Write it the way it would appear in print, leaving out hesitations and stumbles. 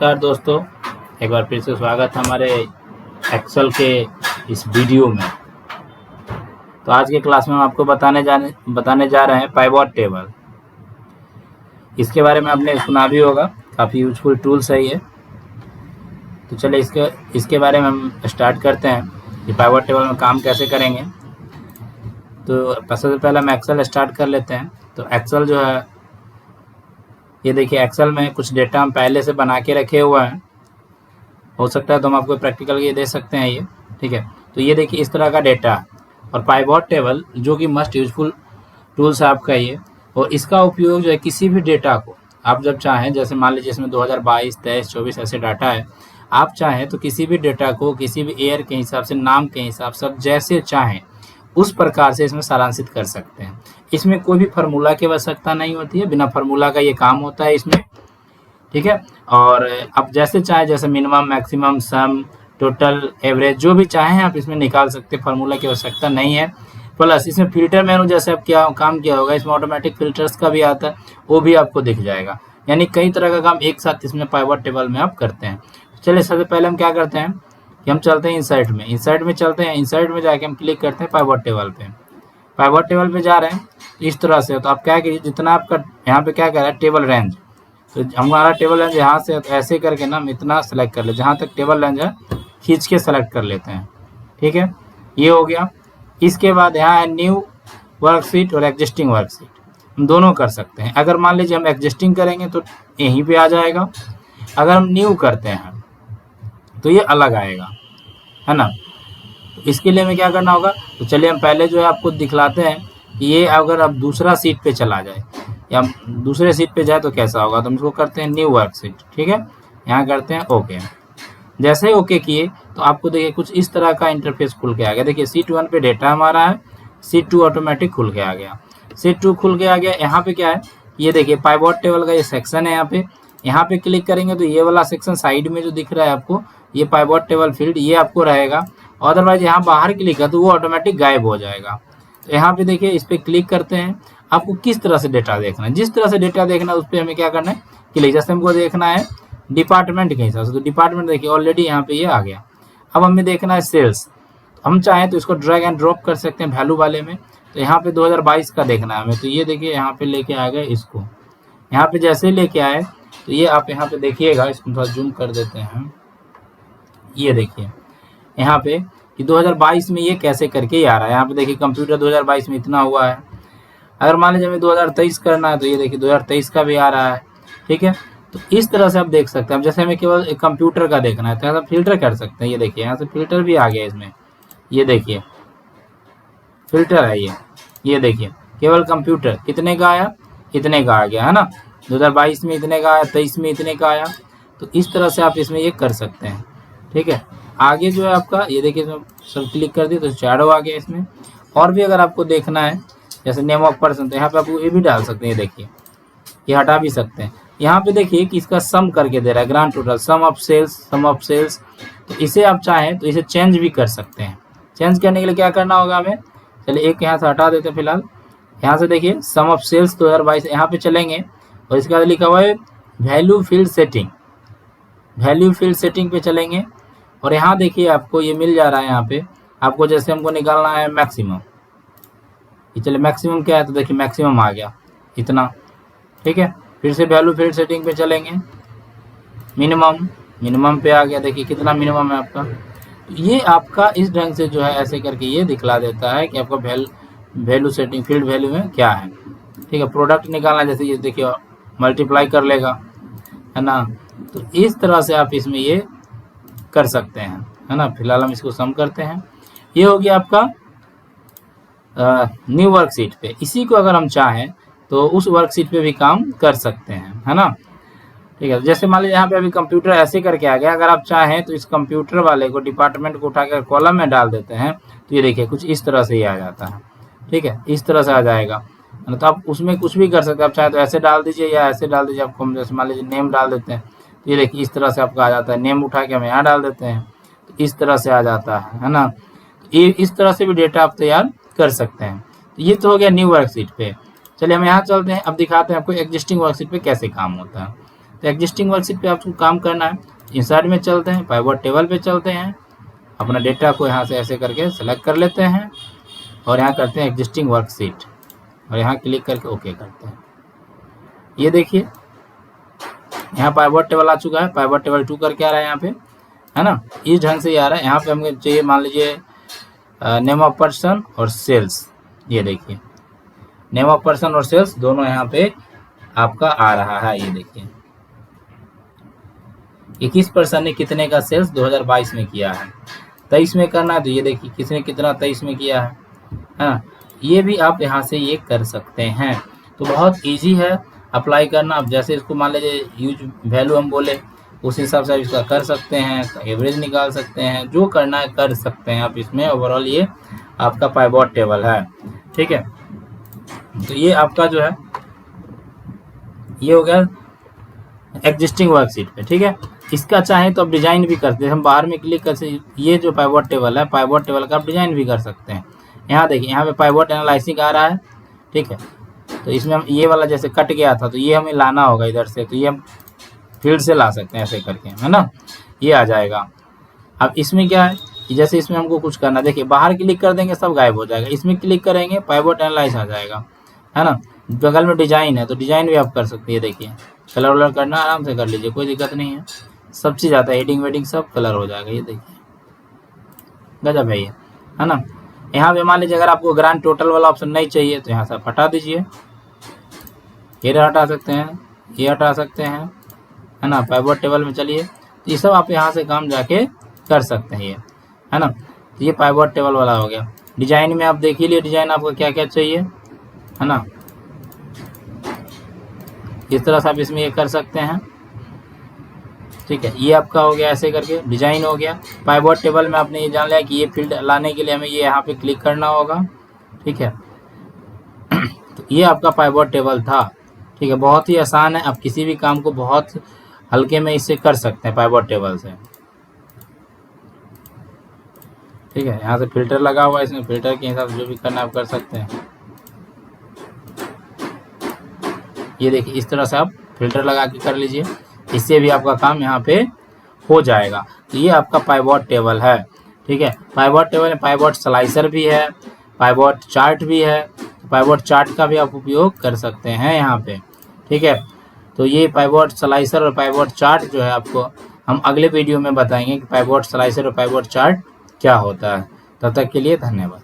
नमस्कार दोस्तों, एक बार फिर से स्वागत है हमारे एक्सेल के इस वीडियो में। तो आज के क्लास में हम आपको बताने जा रहे हैं पाइवट टेबल। इसके बारे में आपने सुना भी होगा, काफ़ी यूजफुल टूल्स है ये। तो चलिए इसके बारे में हम स्टार्ट करते हैं कि पाइवट टेबल में काम कैसे करेंगे। तो सबसे पहले हम एक्सेल स्टार्ट कर लेते हैं। तो एक्सेल जो है, ये देखिए एक्सेल में कुछ डेटा हम पहले से बना के रखे हुए हैं। हो सकता है तो हम आपको प्रैक्टिकल ये दे सकते हैं ये, ठीक है। तो ये देखिए इस तरह का डेटा है और पाइवट टेबल जो कि मस्ट यूजफुल टूल्स है आपका ये। और इसका उपयोग जो है किसी भी डेटा को आप जब चाहें, जैसे मान लीजिए इसमें 2022, 23, 24 ऐसे डाटा है, आप चाहें तो किसी भी डेटा को किसी भी ईयर के हिसाब से, नाम के हिसाब से, जैसे चाहें उस प्रकार से इसमें सारांशित कर सकते हैं। इसमें कोई भी फार्मूला की आवश्यकता नहीं होती है, बिना फार्मूला का ये काम होता है इसमें, ठीक है। और आप जैसे चाहे, जैसे मिनिमम, मैक्सिमम, सम, टोटल, एवरेज, जो भी चाहें आप इसमें निकाल सकते हैं। फार्मूला की आवश्यकता नहीं है। प्लस इसमें फिल्टर मेनू जैसे आप क्या काम किया होगा, इसमें ऑटोमेटिक फिल्टर्स का भी आता है, वो भी आपको दिख जाएगा। यानी कई तरह का काम एक साथ इसमें पाइवट टेबल में आप करते हैं। चलिए सबसे पहले हम क्या करते हैं कि हम चलते हैं इंसर्ट में चलते हैं। इंसर्ट में जाके हम क्लिक करते हैं पाइवट टेबल पे। पाइवट टेबल पे जा रहे हैं इस तरह से। तो आप क्या कीजिए, जितना आपका यहाँ पे क्या कह रहा है, टेबल रेंज, तो हमारा टेबल रेंज यहाँ से ऐसे करके ना हम इतना सेलेक्ट कर ले, जहाँ तक टेबल रेंज है खींच के सेलेक्ट कर लेते हैं, ठीक है। ये हो गया। इसके बाद यहाँ है न्यू वर्कशीट और एग्जिस्टिंग वर्कशीट, हम दोनों कर सकते हैं। अगर मान लीजिए हम एग्जिस्टिंग करेंगे तो यहीं पे आ जाएगा, अगर हम न्यू करते हैं तो ये अलग आएगा, है ना। तो इसके लिए हमें क्या करना होगा, तो चलिए हम पहले जो है आपको दिखलाते हैं कि ये अगर अब दूसरा सीट पे चला जाए या दूसरे सीट पे जाए तो कैसा होगा। तो हम इसको करते हैं न्यू वर्कशीट, ठीक है। यहाँ करते हैं ओके। जैसे ही ओके किए तो आपको देखिए कुछ इस तरह का इंटरफेस खुल के आ गया। देखिए सीट 1 पे डेटा हमारा है, सीट 2 ऑटोमेटिक खुल के आ गया, सीट 2 खुल के आ गया। यहाँ पे क्या है, ये देखिए पाइवट टेबल का ये सेक्शन है। यहाँ पे क्लिक करेंगे तो ये वाला सेक्शन साइड में जो दिख रहा है आपको, ये पाइवट टेबल फील्ड, ये आपको रहेगा। अदरवाइज यहाँ बाहर क्लिक है तो वो ऑटोमेटिक गायब हो जाएगा। तो यहाँ पे देखिए इस पर क्लिक करते हैं। आपको किस तरह से डेटा देखना है, जिस तरह से डेटा देखना है उस पर हमें क्या करना है, क्लिक। जैसे हमको देखना है डिपार्टमेंट के हिसाब से, तो डिपार्टमेंट देखिए ऑलरेडी यहाँ पे ये आ गया। अब हमें देखना है सेल्स, हम चाहें तो इसको ड्रैग एंड ड्रॉप कर सकते हैं वैल्यू वाले में। तो यहाँ पे 2022 का देखना है हमें, तो ये देखिए यहाँ पे लेके आ गए इसको। यहाँ पे जैसे लेके आए तो ये आप यहाँ पे देखिएगा, इसको थोड़ा जूम कर देते हैं। ये देखिए यहाँ पे कि 2022 में ये कैसे करके ही आ रहा है। यहाँ पे देखिए कंप्यूटर 2022 में इतना हुआ है। अगर मान लीजिए हमें 2023 करना है तो ये देखिए 2023 का भी आ रहा है, ठीक है। तो इस तरह से आप देख सकते हैं। अब जैसे हमें केवल एक कंप्यूटर का देखना है तो यहाँ से फिल्टर कर सकते हैं। ये देखिए यहाँ से फिल्टर भी आ गया इसमें, ये देखिए फिल्टर है ये देखिए केवल कंप्यूटर कितने का आया, इतने का आ गया, है ना। 2022 में इतने का आया, 23 में इतने का आया। तो इस तरह से आप इसमें ये कर सकते हैं, ठीक है। आगे जो है आपका ये देखिए सब क्लिक कर दिए तो शैडो आ गया इसमें। और भी अगर आपको देखना है, जैसे नेम ऑफ पर्सन, तो यहाँ पे आप ये भी डाल सकते हैं। ये देखिए ये हटा भी सकते हैं। यहाँ पे देखिए कि इसका सम करके दे रहा है, grand total, sum of sales. तो इसे आप चाहें तो इसे चेंज भी कर सकते हैं। चेंज करने के लिए क्या करना होगा हमें, चलिए एक यहाँ से हटा देते हैं फिलहाल। यहाँ से देखिए सम ऑफ सेल्स 2022, यहाँ पे चलेंगे और इसके बाद लिखा हुआ है value field setting, value field setting पे चलेंगे और यहाँ देखिए आपको ये मिल जा रहा है। यहाँ पे आपको जैसे हमको निकालना है मैक्सिमम, ये चलिए मैक्सिमम क्या है, तो देखिए मैक्सिमम आ गया इतना, ठीक है। फिर से वैल्यू फील्ड सेटिंग पे चलेंगे, मिनिमम पे आ गया। देखिए कितना मिनिमम है आपका। तो ये आपका इस ढंग से जो है ऐसे करके ये दिखला देता है कि आपका वैल्यू सेटिंग, फील्ड वैल्यू में क्या है, ठीक है। प्रोडक्ट निकालना, जैसे ये देखिए मल्टीप्लाई कर लेगा, है ना। तो इस तरह से आप इसमें ये कर सकते हैं, है ना। फिलहाल हम इसको सम करते हैं। ये हो गया आपका न्यू वर्कशीट पे। इसी को अगर हम चाहें तो उस वर्कशीट पे भी काम कर सकते हैं, है ना, ठीक है। जैसे मान लीजिए यहाँ पे अभी कंप्यूटर ऐसे करके आ गया। अगर आप चाहें तो इस कंप्यूटर वाले को, डिपार्टमेंट को उठाकर कॉलम में डाल देते हैं तो ये देखिए कुछ इस तरह से ही आ जाता है, ठीक है। इस तरह से आ जाएगा। तो आप उसमें कुछ भी कर सकते हैं। आप चाहे तो ऐसे डाल दीजिए या ऐसे डाल दीजिए। आपको हम जैसे मान लीजिए नेम डाल देते हैं तो ये देखिए इस तरह से आपका आ जाता है। नेम उठा के हम यहाँ डाल देते हैं तो इस तरह से आ जाता है ना। ये इस तरह से भी डेटा आप तैयार कर सकते हैं। तो ये तो हो गया न्यू वर्कशीट पे। चलिए हम यहाँ चलते हैं, अब दिखाते हैं आपको एग्जिस्टिंग वर्कशीट पे कैसे काम होता है। तो एग्जिस्टिंग वर्कशीट पे आपको काम करना है। इंसर्ट में चलते हैं, पाइवट टेबल पे चलते हैं, अपना डेटा को यहाँ से ऐसे करके सेलेक्ट कर लेते हैं और यहाँ करते हैं एग्जिस्टिंग वर्कशीट और यहाँ क्लिक करके ओके करते हैं। ये देखिए यहाँ पाइवट टेबल आ चुका है, पाइवट टेबल 2 करके आ रहा है यहाँ पे, है ना। इस ढंग से ये आ रहा है। यहाँ पे हमें चाहिए मान लीजिए नेम ऑफ पर्सन और सेल्स। ये देखिए नेम ऑफ पर्सन और सेल्स दोनों यहाँ पे आपका आ रहा है। ये देखिए कि किस पर्सन ने कितने का सेल्स 2022 में किया है, 23 में करना है तो ये देखिए किसने कितना 23 में किया है, हाँ। ये भी आप यहाँ से ये कर सकते हैं। तो बहुत इजी है अप्लाई करना। अब जैसे इसको मान लीजिए यूज वैल्यू हम बोले उस हिसाब से इसका कर सकते हैं, एवरेज निकाल सकते हैं, जो करना है कर सकते हैं आप इसमें। ओवरऑल ये आपका पाइवट टेबल है, ठीक है। तो ये आपका जो है ये हो गया एग्जिस्टिंग वर्कशीट पे, ठीक है। इसका चाहे तो आप डिजाइन भी करते हैं, हम बाहर में क्लिक करते ये जो पाइवट टेबल है, पाइवट टेबल का आप डिजाइन भी कर सकते हैं। यहाँ देखिए यहाँ पे पाइवट एनालिसिस आ रहा है, ठीक है। तो इसमें हम ये वाला जैसे कट गया था तो ये हमें लाना होगा इधर से, तो ये हम फील्ड से ला सकते हैं ऐसे करके, है ना। ये आ जाएगा। अब इसमें क्या है कि जैसे इसमें हमको कुछ करना, देखिए बाहर क्लिक कर देंगे सब गायब हो जाएगा, इसमें क्लिक करेंगे पाइवट एनालाइज आ जाएगा, है ना। बगल में डिजाइन है तो डिजाइन भी आप कर सकते हैं। देखिए कलर वलर करना आराम से कर लीजिए, कोई दिक्कत नहीं है। सब चीज़ आता है, हेडिंग वेडिंग सब कलर हो जाएगा। ये देखिए गजब है ये, है ना। यहाँ पे मान लीजिए अगर आपको ग्रांड टोटल वाला ऑप्शन नहीं चाहिए तो यहाँ से आप हटा दीजिए, ये हटा सकते हैं, ये हटा सकते हैं, है ना। पाइवट टेबल में चलिए तो ये सब आप यहाँ से काम जाके कर सकते हैं, ये है ना। तो ये पाइवट टेबल वाला हो गया। डिजाइन में आप देख ही लिए डिजाइन आपको क्या क्या चाहिए, है ना। इस तरह से आप इसमें ये कर सकते हैं, ठीक है। ये आपका हो गया ऐसे करके डिजाइन हो गया। पाइवट टेबल में आपने ये जान लिया कि ये फील्ड लाने के लिए हमें ये यहाँ पे क्लिक करना होगा, ठीक है। तो ये आपका पाइवट टेबल था, ठीक है। बहुत ही आसान है, आप किसी भी काम को बहुत हल्के में इससे कर सकते हैं पाइवट टेबल से, ठीक है। यहाँ से फिल्टर लगा हुआ है, इसमें फिल्टर के हिसाब से जो भी करना आप कर सकते हैं। ये देखिए इस तरह से आप फिल्टर लगा के कर लीजिए, इससे भी आपका काम यहाँ पे हो जाएगा। तो ये आपका पाइवट टेबल है, ठीक है। पाइवट टेबल में पाइवट स्लाइसर भी है, पाइवट चार्ट भी है। पाइवट चार्ट का भी आप उपयोग कर सकते हैं यहाँ पे, ठीक है। तो ये पाइवट स्लाइसर और पाइवट चार्ट जो है आपको हम अगले वीडियो में बताएंगे कि पाइवट स्लाइसर और पाइवट चार्ट क्या होता है। तब तक के लिए धन्यवाद।